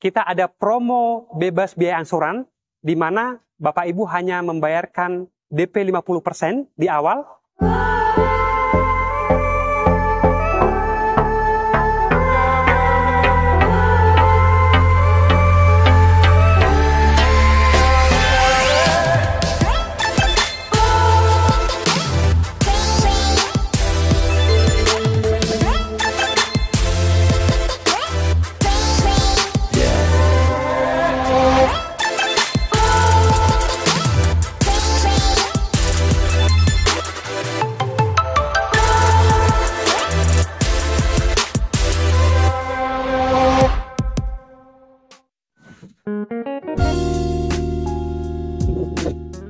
kita ada promo bebas biaya angsuran, di mana Bapak Ibu hanya membayarkan DP 50% di awal.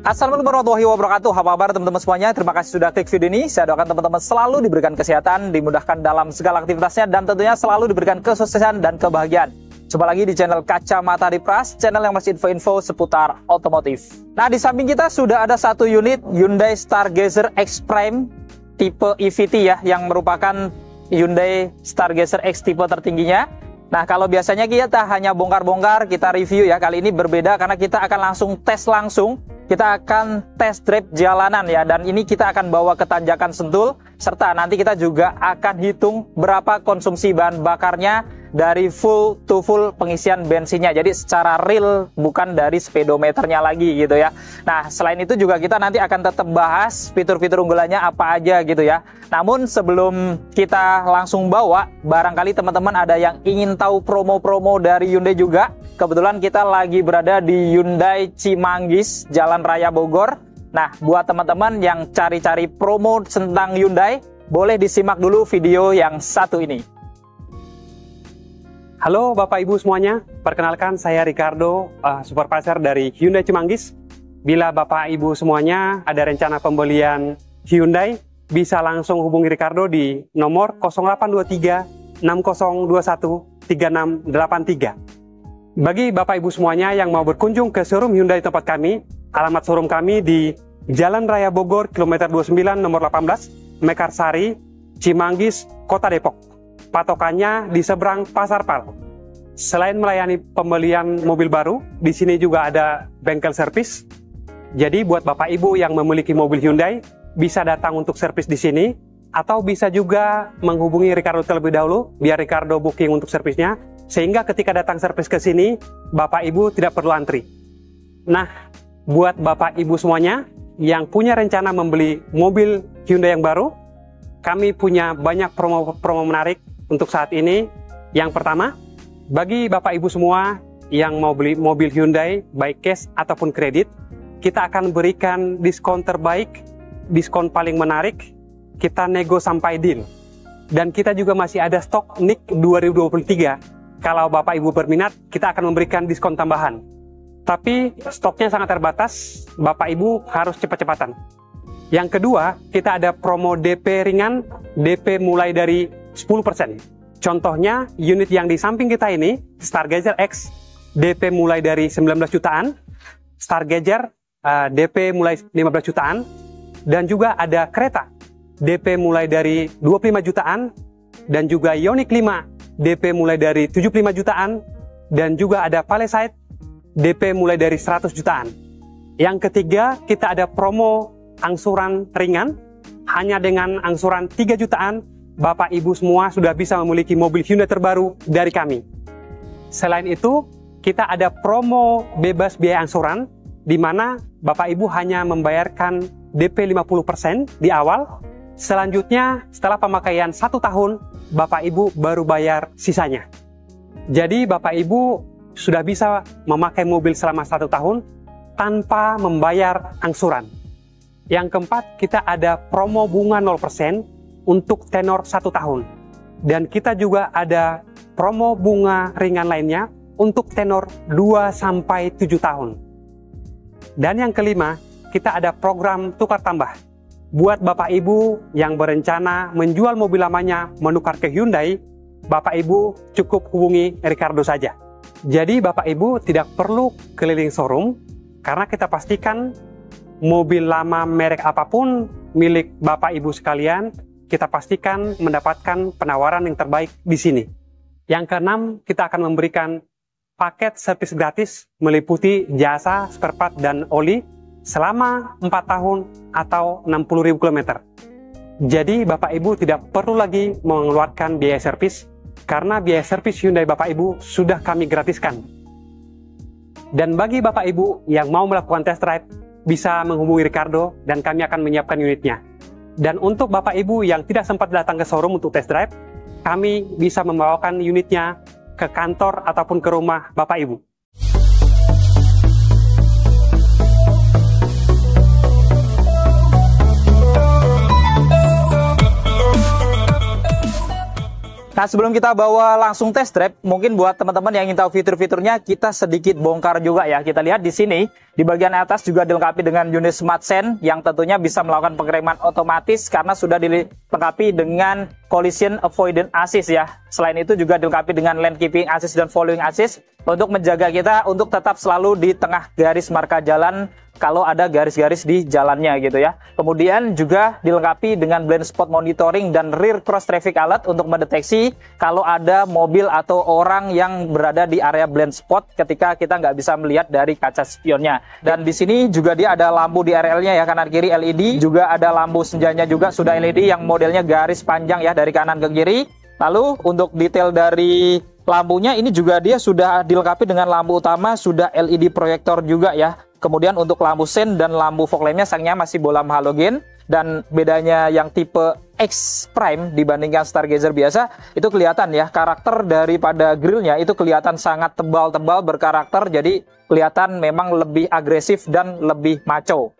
Assalamualaikum warahmatullahi wabarakatuh. Apa kabar teman-teman semuanya? Terima kasih sudah klik video ini. Saya doakan teman-teman selalu diberikan kesehatan, dimudahkan dalam segala aktivitasnya, dan tentunya selalu diberikan kesuksesan dan kebahagiaan. Jumpa lagi di channel Kacamata Dipras, channel yang masih info-info seputar otomotif. Nah, di samping kita sudah ada satu unit Hyundai Stargazer X Prime tipe EVT ya, yang merupakan Hyundai Stargazer X tipe tertingginya. Nah, kalau biasanya kita hanya bongkar-bongkar, kita review ya. Kali ini berbeda karena kita akan langsung tes langsung. Kita akan test drive jalanan ya, dan ini kita akan bawa ke tanjakan Sentul, serta nanti kita juga akan hitung berapa konsumsi bahan bakarnya dari full to full pengisian bensinnya. Jadi secara real, bukan dari speedometernya lagi gitu ya. Nah, selain itu juga kita nanti akan tetap bahas fitur-fitur unggulannya apa aja gitu ya. Namun sebelum kita langsung bawa, barangkali teman-teman ada yang ingin tahu promo-promo dari Hyundai juga. Kebetulan kita lagi berada di Hyundai Cimanggis, Jalan Raya Bogor. Nah, buat teman-teman yang cari-cari promo tentang Hyundai, boleh disimak dulu video yang satu ini. Halo Bapak Ibu semuanya, perkenalkan saya Ricardo, supervisor dari Hyundai Cimanggis. Bila Bapak Ibu semuanya ada rencana pembelian Hyundai, bisa langsung hubungi Ricardo di nomor 0823 6021 3683. Bagi Bapak Ibu semuanya yang mau berkunjung ke showroom Hyundai tempat kami, alamat showroom kami di Jalan Raya Bogor, kilometer 29, nomor 18, Mekarsari, Cimanggis, Kota Depok. Patokannya di seberang Pasar Pal. Selain melayani pembelian mobil baru, di sini juga ada bengkel servis. Jadi buat Bapak Ibu yang memiliki mobil Hyundai, bisa datang untuk servis di sini, atau bisa juga menghubungi Ricardo terlebih dahulu, biar Ricardo booking untuk servisnya, sehingga ketika datang servis ke sini, Bapak Ibu tidak perlu antri. Nah, buat Bapak Ibu semuanya yang punya rencana membeli mobil Hyundai yang baru, kami punya banyak promo menarik untuk saat ini. Yang pertama, bagi Bapak Ibu semua yang mau beli mobil Hyundai, baik cash ataupun kredit, kita akan berikan diskon terbaik, diskon paling menarik, kita nego sampai deal. Dan kita juga masih ada stok NIK 2023. Kalau Bapak Ibu berminat, kita akan memberikan diskon tambahan. Tapi stoknya sangat terbatas, Bapak Ibu harus cepat-cepatan. Yang kedua, kita ada promo DP ringan, DP mulai dari 10%. Contohnya, unit yang di samping kita ini, Stargazer X, DP mulai dari 19 jutaan, Stargazer DP mulai 15 jutaan, dan juga ada kereta, DP mulai dari 25 jutaan, dan juga Ioniq 5, DP mulai dari 75 jutaan, dan juga ada Palisade, DP mulai dari 100 jutaan. Yang ketiga, kita ada promo angsuran ringan, hanya dengan angsuran 3 jutaan, Bapak Ibu semua sudah bisa memiliki mobil Hyundai terbaru dari kami. Selain itu, kita ada promo bebas biaya angsuran, di mana Bapak Ibu hanya membayarkan DP 50% di awal. Selanjutnya, setelah pemakaian 1 tahun, Bapak Ibu baru bayar sisanya. Jadi Bapak Ibu sudah bisa memakai mobil selama 1 tahun tanpa membayar angsuran. Yang keempat, kita ada promo bunga 0% untuk tenor 1 tahun. Dan kita juga ada promo bunga ringan lainnya untuk tenor 2-7 tahun. Dan yang kelima, kita ada program tukar tambah. Buat Bapak Ibu yang berencana menjual mobil lamanya menukar ke Hyundai, Bapak Ibu cukup hubungi Ricardo saja. Jadi Bapak Ibu tidak perlu keliling showroom, karena kita pastikan mobil lama merek apapun milik Bapak Ibu sekalian, kita pastikan mendapatkan penawaran yang terbaik di sini. Yang keenam, kita akan memberikan paket servis gratis meliputi jasa spare part dan oli selama 4 tahun atau 60.000 km. Jadi Bapak Ibu tidak perlu lagi mengeluarkan biaya servis karena biaya servis Hyundai Bapak Ibu sudah kami gratiskan. Dan bagi Bapak Ibu yang mau melakukan test drive, bisa menghubungi Ricardo dan kami akan menyiapkan unitnya. Dan untuk Bapak Ibu yang tidak sempat datang ke showroom untuk test drive, kami bisa membawakan unitnya ke kantor ataupun ke rumah Bapak Ibu. Nah, sebelum kita bawa langsung test drive, mungkin buat teman-teman yang ingin tahu fitur-fiturnya, kita sedikit bongkar juga ya. Kita lihat di sini, di bagian atas juga dilengkapi dengan unit Smart Sense yang tentunya bisa melakukan pengereman otomatis karena sudah dilengkapi dengan Collision Avoidance Assist ya. Selain itu juga dilengkapi dengan Lane Keeping Assist dan Following Assist untuk menjaga kita untuk tetap selalu di tengah garis marka jalan kalau ada garis-garis di jalannya gitu ya. Kemudian juga dilengkapi dengan blind spot monitoring dan rear cross traffic alert untuk mendeteksi kalau ada mobil atau orang yang berada di area blind spot ketika kita nggak bisa melihat dari kaca spionnya. Dan di sini juga dia ada lampu di RL-nya ya, kanan kiri LED, juga ada lampu senjanya juga sudah LED yang modelnya garis panjang ya dari kanan ke kiri. Lalu untuk detail dari lampunya ini juga dia sudah dilengkapi dengan lampu utama, sudah LED proyektor juga ya. Kemudian untuk lampu sen dan lampu fog lampnya sangnya masih bolam halogen. Dan bedanya yang tipe X Prime dibandingkan Stargazer biasa, itu kelihatan ya, karakter daripada grillnya itu kelihatan sangat tebal-tebal berkarakter. Jadi kelihatan memang lebih agresif dan lebih maco.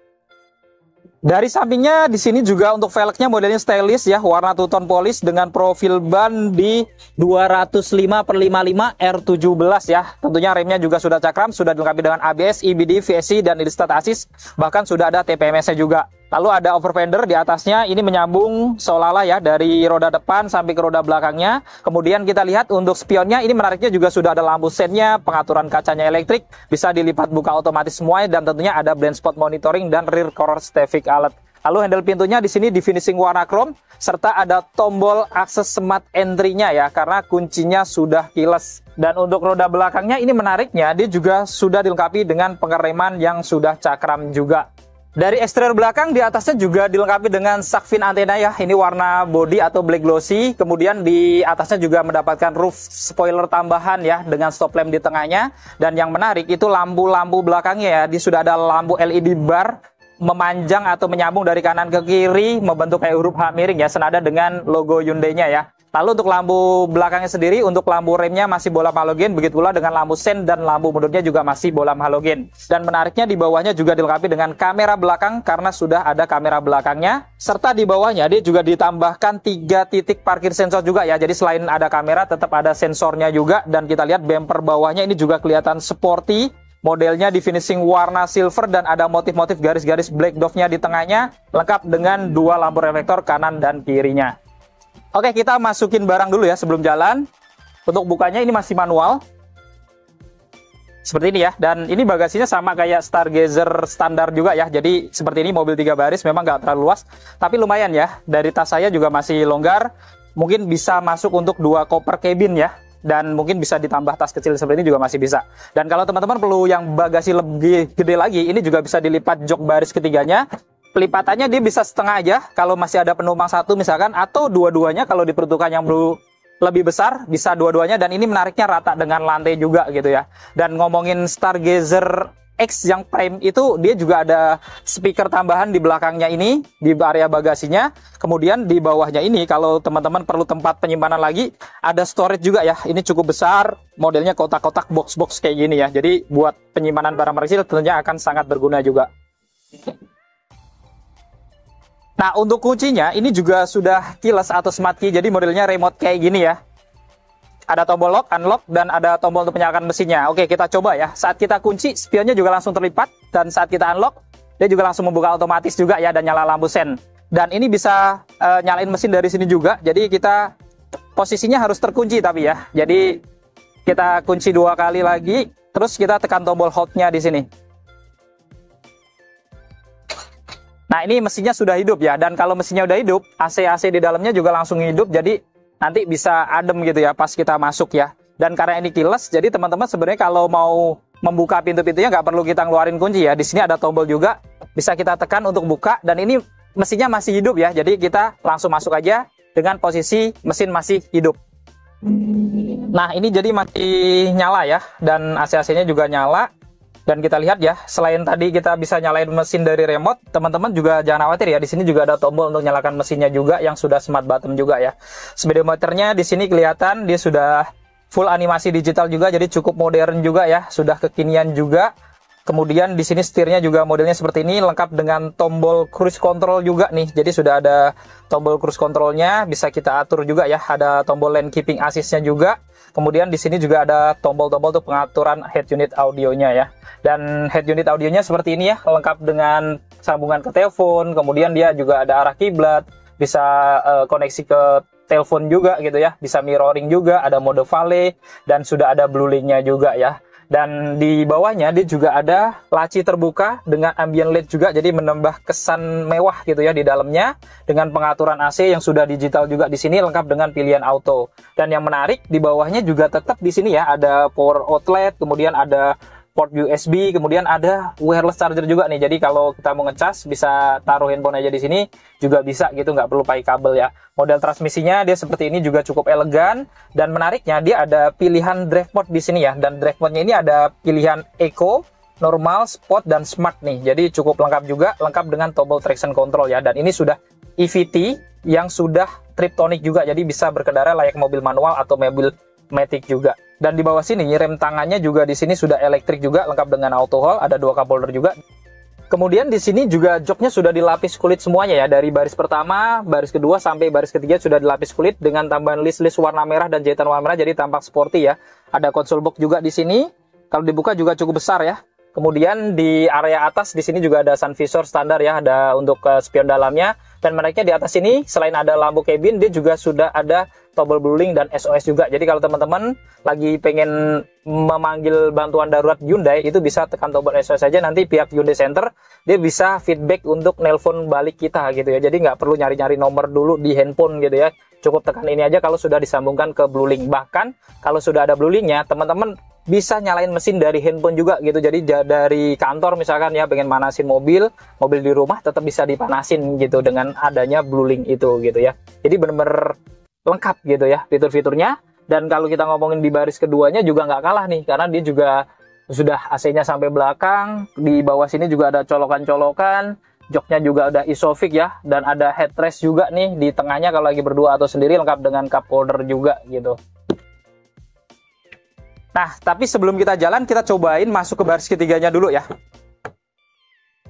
Dari sampingnya di sini juga untuk velgnya modelnya stylish ya, warna two tone polish dengan profil ban di 205/55 R17 ya. Tentunya remnya juga sudah cakram, sudah dilengkapi dengan ABS, EBD, VSC dan Hill Start Assist, bahkan sudah ada TPMS-nya juga. Lalu ada overfender di atasnya, ini menyambung seolah-olah ya dari roda depan sampai ke roda belakangnya. Kemudian kita lihat untuk spionnya, ini menariknya juga sudah ada lampu sennya, pengaturan kacanya elektrik, bisa dilipat buka otomatis semuanya, dan tentunya ada blind spot monitoring dan rear cross traffic alert. Lalu handle pintunya di sini di finishing warna chrome, serta ada tombol akses smart entry-nya ya, karena kuncinya sudah keyless. Dan untuk roda belakangnya ini menariknya, dia juga sudah dilengkapi dengan pengereman yang sudah cakram juga. Dari eksterior belakang di atasnya juga dilengkapi dengan shark fin antena ya. Ini warna body atau black glossy. Kemudian di atasnya juga mendapatkan roof spoiler tambahan ya dengan stop lamp di tengahnya. Dan yang menarik itu lampu-lampu belakangnya ya. Dia sudah ada lampu LED bar memanjang atau menyambung dari kanan ke kiri membentuk kayak huruf H miring ya, senada dengan logo Hyundai-nya ya. Lalu untuk lampu belakangnya sendiri, untuk lampu remnya masih bolam halogen, begitu pula dengan lampu sen dan lampu mundurnya juga masih bolam halogen. Dan menariknya di bawahnya juga dilengkapi dengan kamera belakang karena sudah ada kamera belakangnya. Serta di bawahnya dia juga ditambahkan 3 titik parkir sensor juga ya. Jadi selain ada kamera tetap ada sensornya juga. Dan kita lihat bumper bawahnya ini juga kelihatan sporty. Modelnya di finishing warna silver dan ada motif-motif garis-garis black dove-nya di tengahnya. Lengkap dengan 2 lampu reflektor kanan dan kirinya. Oke, kita masukin barang dulu ya sebelum jalan. Untuk bukanya ini masih manual. Seperti ini ya. Dan ini bagasinya sama kayak Stargazer standar juga ya. Jadi seperti ini, mobil 3 baris, memang nggak terlalu luas. Tapi lumayan ya. Dari tas saya juga masih longgar. Mungkin bisa masuk untuk 2 koper cabin ya. Dan mungkin bisa ditambah tas kecil seperti ini juga masih bisa. Dan kalau teman-teman perlu yang bagasi lebih gede lagi, ini juga bisa dilipat jok baris ketiganya. Pelipatannya dia bisa setengah aja kalau masih ada penumpang satu misalkan, atau dua-duanya kalau diperuntukkan yang lebih besar bisa dua-duanya. Dan ini menariknya rata dengan lantai juga gitu ya. Dan ngomongin Stargazer X yang Prime itu, dia juga ada speaker tambahan di belakangnya ini di area bagasinya. Kemudian di bawahnya ini kalau teman-teman perlu tempat penyimpanan lagi, ada storage juga ya. Ini cukup besar, modelnya kotak-kotak box-box kayak gini ya. Jadi buat penyimpanan barang kecil tentunya akan sangat berguna juga. Nah, untuk kuncinya ini juga sudah keyless atau smart key, jadi modelnya remote kayak gini ya. Ada tombol lock, unlock, dan ada tombol untuk menyalakan mesinnya. Oke, kita coba ya. Saat kita kunci, spionnya juga langsung terlipat, dan saat kita unlock, dia juga langsung membuka otomatis juga ya, dan nyala lampu sen. Dan ini bisa nyalain mesin dari sini juga, jadi kita posisinya harus terkunci tapi ya. Jadi kita kunci 2 kali lagi, terus kita tekan tombol hold-nya di sini. Nah, ini mesinnya sudah hidup ya, dan kalau mesinnya udah hidup, AC di dalamnya juga langsung hidup, jadi nanti bisa adem gitu ya pas kita masuk ya. Dan karena ini keyless, jadi teman-teman sebenarnya kalau mau membuka pintu-pintunya nggak perlu kita ngeluarin kunci ya. Di sini ada tombol juga, bisa kita tekan untuk buka. Dan ini mesinnya masih hidup ya, jadi kita langsung masuk aja dengan posisi mesin masih hidup. Nah, ini jadi masih nyala ya, dan AC-AC-nya juga nyala. Dan kita lihat ya, selain tadi kita bisa nyalain mesin dari remote, teman-teman juga jangan khawatir ya. Di sini juga ada tombol untuk nyalakan mesinnya juga yang sudah smart button juga ya. Speedometernya di sini kelihatan dia sudah full animasi digital juga, jadi cukup modern juga ya, sudah kekinian juga. Kemudian di sini setirnya juga modelnya seperti ini, lengkap dengan tombol cruise control juga nih. Jadi sudah ada tombol cruise controlnya, bisa kita atur juga ya. Ada tombol lane keeping assist-nya juga. Kemudian di sini juga ada tombol-tombol untuk pengaturan head unit audionya ya. Dan head unit audionya seperti ini ya, lengkap dengan sambungan ke telepon. Kemudian dia juga ada arah kiblat, bisa koneksi ke telepon juga gitu ya, bisa mirroring juga, ada mode valet, dan sudah ada blue link-nya juga ya. Dan di bawahnya dia juga ada laci terbuka dengan ambient LED juga, jadi menambah kesan mewah gitu ya di dalamnya, dengan pengaturan AC yang sudah digital juga di sini, lengkap dengan pilihan auto. Dan yang menarik di bawahnya juga tetap di sini ya, ada power outlet, kemudian ada port USB, kemudian ada wireless charger juga nih. Jadi kalau kita mau ngecas bisa taruh handphone aja di sini juga bisa gitu, nggak perlu pakai kabel ya. Model transmisinya dia seperti ini juga cukup elegan, dan menariknya dia ada pilihan drive mode di sini ya. Dan drive mode-nya ini ada pilihan Eco, normal, sport, dan smart nih. Jadi cukup lengkap juga, lengkap dengan tombol traction control ya. Dan ini sudah EVT yang sudah Triptonic juga, jadi bisa berkendara layak mobil manual atau mobil matic juga. Dan di bawah sini rem tangannya juga di sini sudah elektrik juga, lengkap dengan auto hold, ada 2 cup holder juga. Kemudian di sini juga joknya sudah dilapis kulit semuanya ya, dari baris pertama, baris kedua sampai baris ketiga sudah dilapis kulit dengan tambahan list-list warna merah dan jahitan warna merah, jadi tampak sporty ya. Ada console box juga di sini. Kalau dibuka juga cukup besar ya. Kemudian di area atas di sini juga ada sun visor standar ya, ada untuk spion dalamnya. Dan menariknya di atas ini selain ada lampu cabin, dia juga sudah ada tombol blue link dan SOS juga. Jadi kalau teman-teman lagi pengen memanggil bantuan darurat Hyundai, itu bisa tekan tombol SOS saja, nanti pihak Hyundai Center dia bisa feedback untuk nelpon balik kita gitu ya. Jadi nggak perlu nyari-nyari nomor dulu di handphone gitu ya. Cukup tekan ini aja kalau sudah disambungkan ke blue link. Bahkan kalau sudah ada blue linknya, teman-teman bisa nyalain mesin dari handphone juga gitu. Jadi dari kantor misalkan ya pengen manasin mobil di rumah tetap bisa dipanasin gitu dengan adanya blue link itu gitu ya. Jadi bener-bener lengkap gitu ya fitur-fiturnya. Dan kalau kita ngomongin di baris keduanya juga nggak kalah nih, karena dia juga sudah AC-nya sampai belakang. Di bawah sini juga ada colokan-colokan, joknya juga ada isofix ya, dan ada headrest juga nih di tengahnya kalau lagi berdua atau sendiri, lengkap dengan cup holder juga gitu. Nah, tapi sebelum kita jalan, kita cobain masuk ke baris ketiganya dulu ya.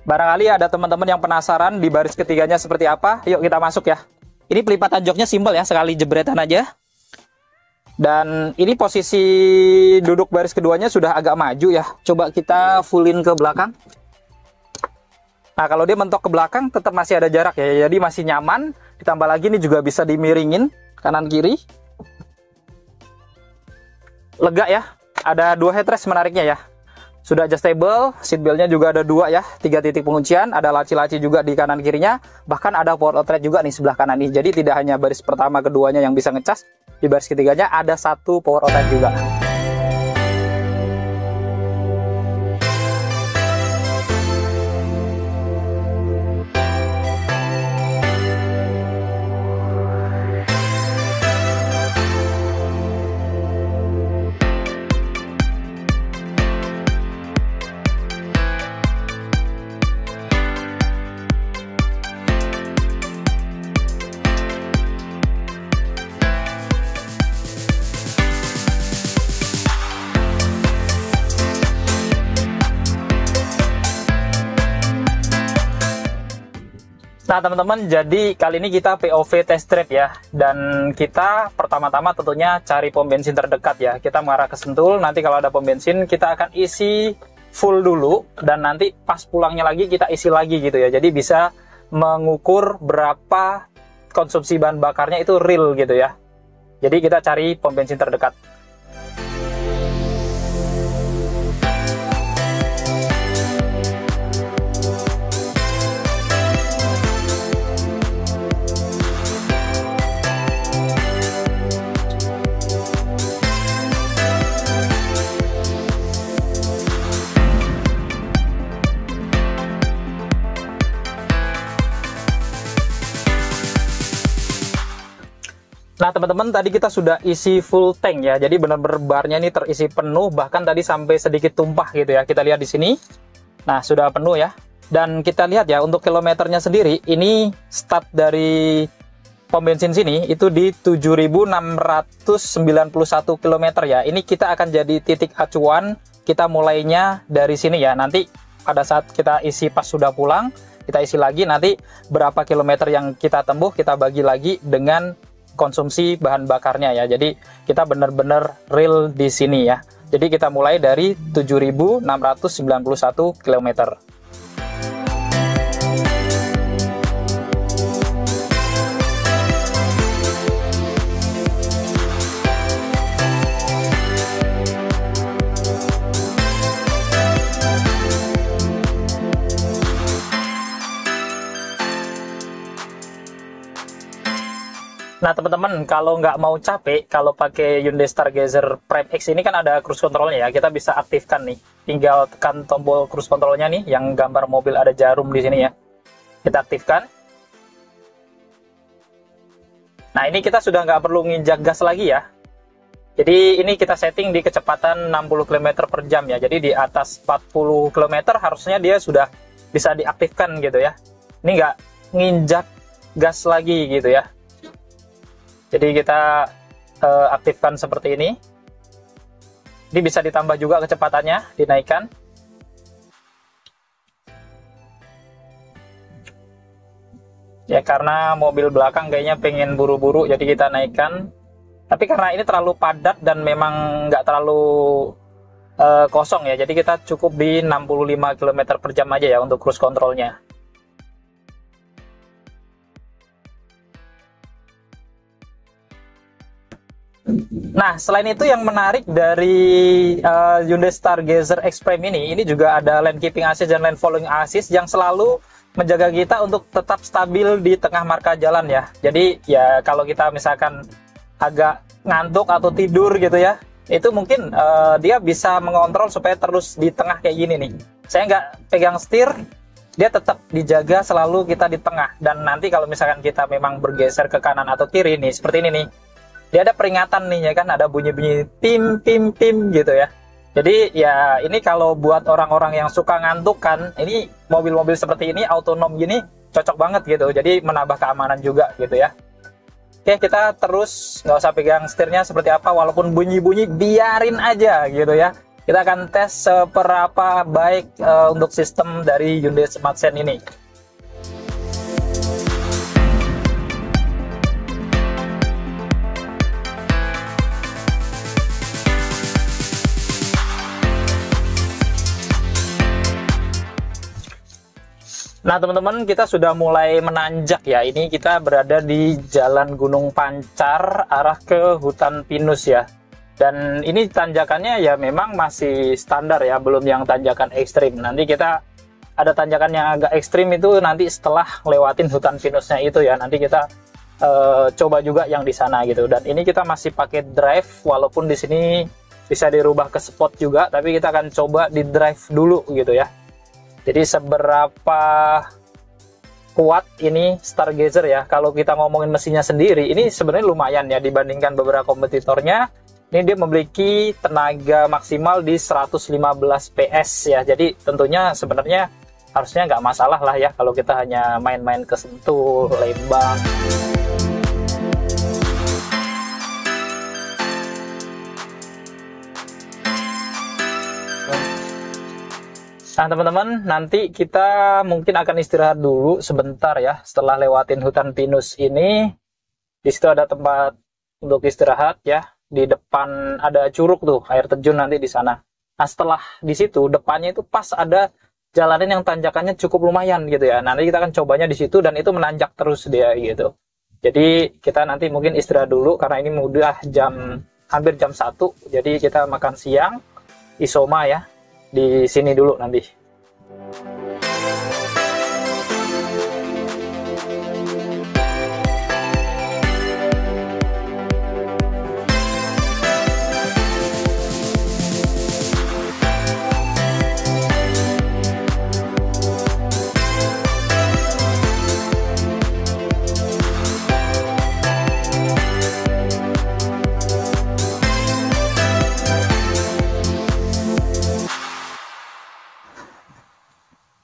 Barangkali ada teman-teman yang penasaran di baris ketiganya seperti apa. Yuk kita masuk ya. Ini pelipatan joknya simpel ya, sekali jebretan aja. Dan ini posisi duduk baris keduanya sudah agak maju ya. Coba kita fullin ke belakang. Nah, kalau dia mentok ke belakang tetap masih ada jarak ya. Jadi masih nyaman. Ditambah lagi ini juga bisa dimiringin kanan kiri. Lega ya, ada 2 headrest menariknya ya. Sudah adjustable, seatbeltnya juga ada 2 ya, 3 titik penguncian, ada laci-laci juga di kanan kirinya, bahkan ada power outlet juga nih sebelah kanan nih. Jadi tidak hanya baris pertama keduanya yang bisa ngecas, di baris ketiganya ada 1 power outlet juga. Nah teman-teman, jadi kali ini kita POV test drive ya. Dan kita pertama-tama tentunya cari pom bensin terdekat ya. Kita mengarah ke Sentul, nanti kalau ada pom bensin kita akan isi full dulu. Dan nanti pas pulangnya lagi kita isi lagi gitu ya. Jadi bisa mengukur berapa konsumsi bahan bakarnya itu real gitu ya. Jadi kita cari pom bensin terdekat. Nah teman-teman, tadi kita sudah isi full tank ya, jadi benar-benar barnya ini terisi penuh, bahkan tadi sampai sedikit tumpah gitu ya. Kita lihat di sini, nah sudah penuh ya. Dan kita lihat ya, untuk kilometernya sendiri, ini start dari pom bensin sini itu di 7.691 km ya. Ini kita akan jadi titik acuan, kita mulainya dari sini ya. Nanti pada saat kita isi pas sudah pulang, kita isi lagi, nanti berapa kilometer yang kita tempuh, kita bagi lagi dengan konsumsi bahan bakarnya ya. Jadi kita benar-benar real di sini ya. Jadi kita mulai dari 7.691 km. Nah teman-teman, kalau nggak mau capek, kalau pakai Hyundai Stargazer Prime X ini kan ada cruise controlnya ya, kita bisa aktifkan nih. Tinggal tekan tombol cruise controlnya nih, yang gambar mobil ada jarum di sini ya. Kita aktifkan. Nah ini kita sudah nggak perlu nginjak gas lagi ya. Jadi ini kita setting di kecepatan 60 km per jam ya. Jadi di atas 40 km harusnya dia sudah bisa diaktifkan gitu ya. Ini nggak nginjak gas lagi gitu ya. Jadi kita aktifkan seperti ini. Ini bisa ditambah juga kecepatannya, dinaikkan. Ya karena mobil belakang kayaknya pengen buru-buru, jadi kita naikkan. Tapi karena ini terlalu padat dan memang nggak terlalu kosong ya, jadi kita cukup di 65 km per jam aja ya untuk cruise controlnya. Nah, selain itu yang menarik dari Hyundai Stargazer X Prime ini juga ada lane keeping assist dan lane following assist yang selalu menjaga kita untuk tetap stabil di tengah marka jalan ya. Jadi ya kalau kita misalkan agak ngantuk atau tidur gitu ya, itu mungkin dia bisa mengontrol supaya terus di tengah kayak gini nih. Saya nggak pegang setir, dia tetap dijaga selalu kita di tengah. Dan nanti kalau misalkan kita memang bergeser ke kanan atau kiri nih, seperti ini nih, dia ada peringatan nih ya kan, ada bunyi-bunyi pim pim pim gitu ya. Jadi ya ini kalau buat orang-orang yang suka ngantuk kan, ini mobil-mobil seperti ini autonom gini cocok banget gitu. Jadi menambah keamanan juga gitu ya. Oke, kita terus nggak usah pegang setirnya seperti apa, walaupun bunyi-bunyi biarin aja gitu ya. Kita akan tes seberapa baik untuk sistem dari Hyundai Smart Sense ini. Nah teman-teman, kita sudah mulai menanjak ya. Ini kita berada di Jalan Gunung Pancar arah ke hutan pinus ya. Dan ini tanjakannya ya memang masih standar ya, belum yang tanjakan ekstrim. Nanti kita ada tanjakan yang agak ekstrim itu nanti setelah lewatin hutan pinusnya itu ya. Nanti kita coba juga yang di sana gitu. Dan ini kita masih pakai drive, walaupun di sini bisa dirubah ke sport juga, tapi kita akan coba di drive dulu gitu ya. Jadi seberapa kuat ini Stargazer ya. Kalau kita ngomongin mesinnya sendiri, ini sebenarnya lumayan ya dibandingkan beberapa kompetitornya. Ini dia memiliki tenaga maksimal di 115 PS ya. Jadi tentunya sebenarnya harusnya nggak masalah lah ya kalau kita hanya main-main ke Sentul, Lembang. Nah teman-teman, nanti kita mungkin akan istirahat dulu sebentar ya. Setelah lewatin hutan pinus ini, di situ ada tempat untuk istirahat ya. Di depan ada curug tuh, air terjun nanti di sana. Nah setelah di situ, depannya itu pas ada jalanan yang tanjakannya cukup lumayan gitu ya. Nanti kita akan cobanya di situ dan itu menanjak terus dia gitu. Jadi kita nanti mungkin istirahat dulu karena ini udah hampir jam 1. Jadi kita makan siang, isoma ya. Di sini dulu nanti.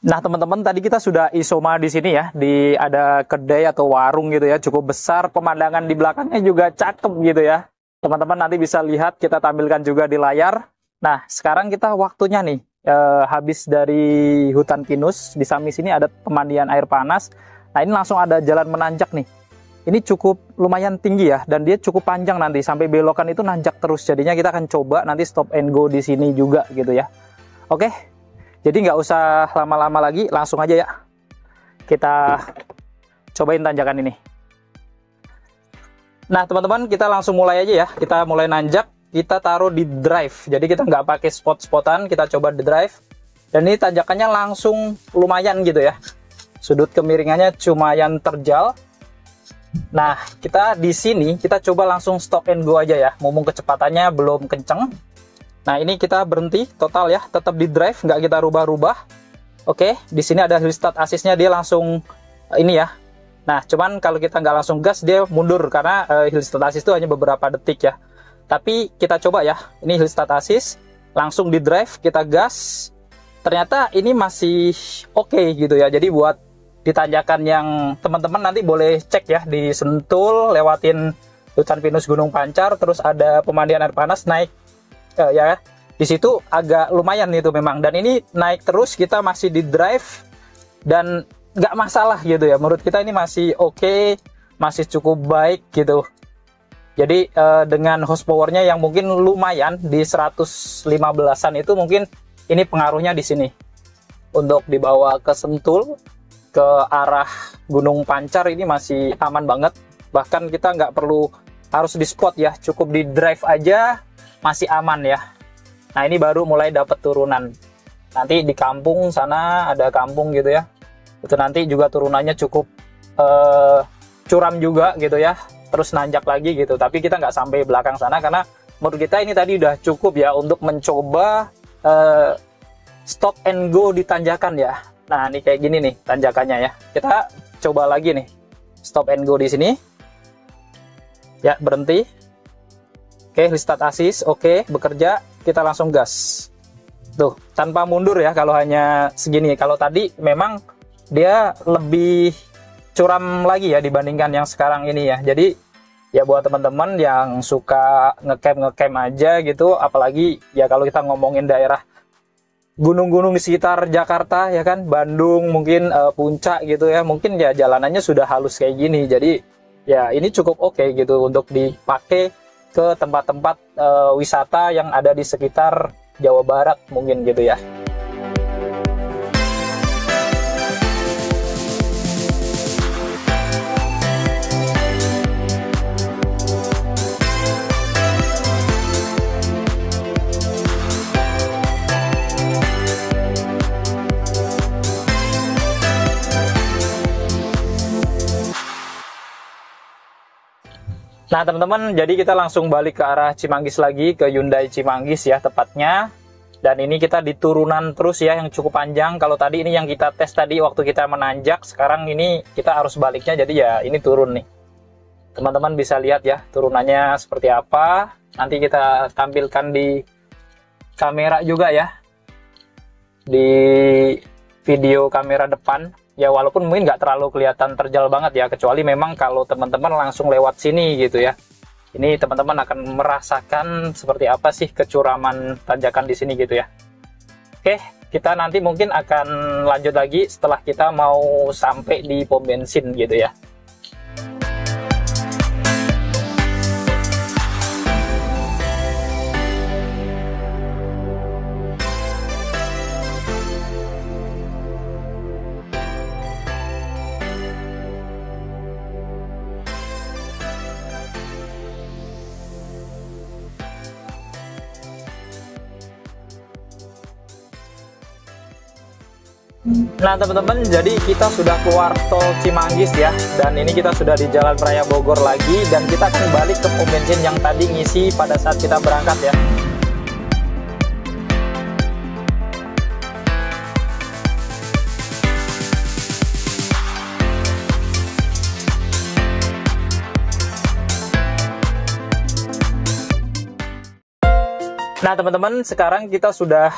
Nah, teman-teman, tadi kita sudah isoma di sini ya, di ada kedai atau warung gitu ya, cukup besar, pemandangan di belakangnya juga cakep gitu ya. Teman-teman nanti bisa lihat, kita tampilkan juga di layar. Nah, sekarang kita waktunya nih, habis dari hutan pinus, di samping sini ada pemandian air panas. Nah, ini langsung ada jalan menanjak nih. Ini cukup lumayan tinggi ya, dan dia cukup panjang nanti, sampai belokan itu nanjak terus. Jadinya kita akan coba nanti stop and go di sini juga gitu ya. Oke. Jadi nggak usah lama-lama lagi, langsung aja ya. Kita cobain tanjakan ini. Nah, teman-teman, kita langsung mulai aja ya. Kita mulai nanjak, kita taruh di drive. Jadi kita nggak pakai spot-spotan, kita coba di drive. Dan ini tanjakannya langsung lumayan gitu ya. Sudut kemiringannya lumayan terjal. Nah, kita di sini, kita coba langsung stop and go aja ya. Mumpung kecepatannya belum kenceng. Nah, ini kita berhenti total ya, tetap di drive, nggak kita rubah-rubah. Oke, di sini ada hill start assist-nya, dia langsung ini ya. Nah, cuman kalau kita nggak langsung gas, dia mundur karena hill start assist itu hanya beberapa detik ya. Tapi kita coba ya, ini hill start assist, langsung di drive, kita gas. Ternyata ini masih oke gitu ya. Jadi buat di tanjakan yang teman-teman nanti boleh cek ya, di Sentul, lewatin hutan pinus Gunung Pancar, terus ada pemandian air panas, naik ya, di situ agak lumayan itu memang. Dan ini naik terus, kita masih di drive dan nggak masalah gitu ya. Menurut kita ini masih oke, masih cukup baik gitu. Jadi dengan horsepowernya yang mungkin lumayan di 115-an itu, mungkin ini pengaruhnya di sini untuk dibawa ke Sentul ke arah Gunung Pancar ini masih aman banget. Bahkan kita nggak perlu harus di spot ya, cukup di drive aja masih aman ya. Nah, ini baru mulai dapat turunan. Nanti di kampung sana ada kampung gitu ya, itu nanti juga turunannya cukup curam juga gitu ya, terus nanjak lagi gitu. Tapi kita nggak sampai belakang sana karena menurut kita ini tadi udah cukup ya untuk mencoba stop and go di tanjakan ya. Nah, ini kayak gini nih tanjakannya ya. Kita coba lagi nih stop and go di sini ya, berhenti. Oke, restart assist, oke, bekerja, kita langsung gas. Tuh, tanpa mundur ya kalau hanya segini. Kalau tadi memang dia lebih curam lagi ya dibandingkan yang sekarang ini ya. Jadi ya buat teman-teman yang suka ngecamp aja gitu, apalagi ya kalau kita ngomongin daerah gunung-gunung di sekitar Jakarta ya kan, Bandung mungkin, Puncak gitu ya, mungkin ya jalanannya sudah halus kayak gini. Jadi ya ini cukup oke gitu untuk dipakai ke tempat-tempat wisata yang ada di sekitar Jawa Barat mungkin gitu ya. Nah, teman-teman, jadi kita langsung balik ke arah Cimanggis lagi, ke Hyundai Cimanggis ya tepatnya. Dan ini kita di turunan terus ya, yang cukup panjang. Kalau tadi ini yang kita tes tadi waktu kita menanjak, sekarang ini kita harus baliknya, jadi ya ini turun nih. Teman-teman bisa lihat ya turunannya seperti apa. Nanti kita tampilkan di kamera juga ya, di video kamera depan. Ya walaupun mungkin nggak terlalu kelihatan terjal banget ya, kecuali memang kalau teman-teman langsung lewat sini gitu ya. Ini teman-teman akan merasakan seperti apa sih kecuraman tanjakan di sini gitu ya. Oke, kita nanti mungkin akan lanjut lagi setelah kita mau sampai di pom bensin gitu ya. Nah teman-teman, jadi kita sudah keluar tol Cimanggis ya, dan ini kita sudah di Jalan Raya Bogor lagi, dan kita akan balik ke pom bensin yang tadi ngisi pada saat kita berangkat ya. Nah teman-teman, sekarang kita sudah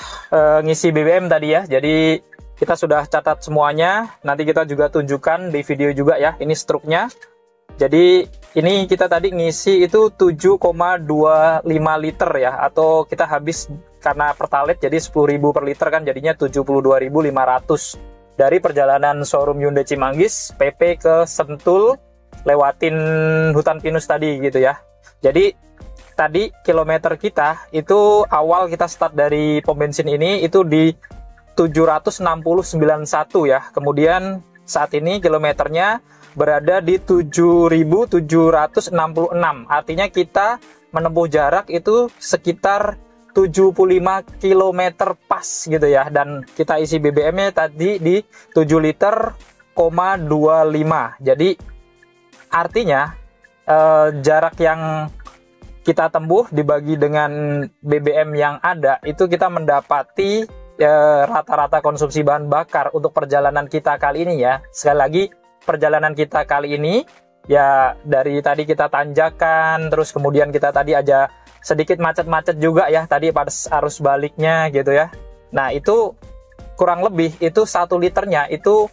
ngisi BBM tadi ya, jadi kita sudah catat semuanya. Nanti kita juga tunjukkan di video juga ya, ini struknya. Jadi ini kita tadi ngisi itu 7,25 liter ya, atau kita habis karena pertalite jadi 10.000 per liter kan, jadinya 72.500 dari perjalanan showroom Hyundai Cimanggis PP ke Sentul lewatin hutan pinus tadi gitu ya. Jadi tadi kilometer kita itu awal kita start dari pom bensin ini itu di 760,91 ya. Kemudian saat ini kilometernya berada di 7.766. Artinya kita menempuh jarak itu sekitar 75 km pas gitu ya. Dan kita isi BBM-nya tadi di 7 liter,25. Jadi artinya jarak yang kita tempuh dibagi dengan BBM yang ada itu kita mendapati rata-rata konsumsi bahan bakar untuk perjalanan kita kali ini ya. Sekali lagi, perjalanan kita kali ini ya dari tadi kita tanjakan, terus kemudian kita tadi aja sedikit macet-macet juga ya tadi pada arus baliknya gitu ya. Nah itu kurang lebih itu 1 liternya itu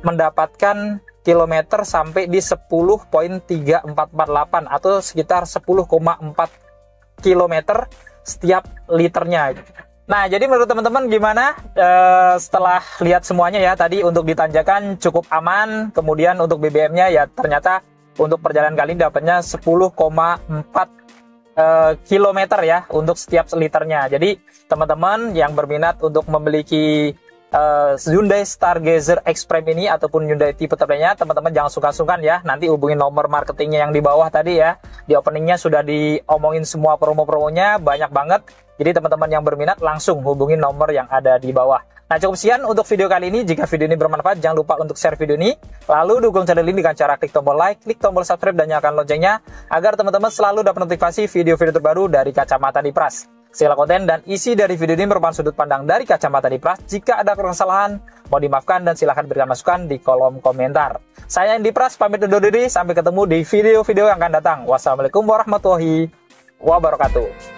mendapatkan kilometer sampai di 10,3448 atau sekitar 10,4 kilometer setiap liternya. Nah, jadi menurut teman-teman gimana setelah lihat semuanya ya, tadi untuk ditanjakan cukup aman, kemudian untuk BBM-nya ya ternyata untuk perjalanan kali ini dapatnya 10,4 kilometer ya untuk setiap liternya. Jadi teman-teman yang berminat untuk memiliki Hyundai Stargazer X-Prime ini ataupun Hyundai tipe terbaiknya, teman-teman jangan sungkan-sungkan ya, nanti hubungin nomor marketingnya yang di bawah tadi ya. Di openingnya sudah diomongin semua promo-promonya, banyak banget. Jadi teman-teman yang berminat langsung hubungin nomor yang ada di bawah. Nah cukup sekian untuk video kali ini. Jika video ini bermanfaat, jangan lupa untuk share video ini, lalu dukung channel ini dengan cara klik tombol like, klik tombol subscribe, dan nyalakan loncengnya agar teman-teman selalu dapat notifikasi video-video terbaru dari Kacamata Dipras. Segala konten dan isi dari video ini merupakan sudut pandang dari Kacamata Dipras. Jika ada kesalahan, mohon dimaafkan dan silahkan berikan masukan di kolom komentar. Saya Dipras pamit undur diri, sampai ketemu di video-video yang akan datang. Wassalamualaikum warahmatullahi wabarakatuh.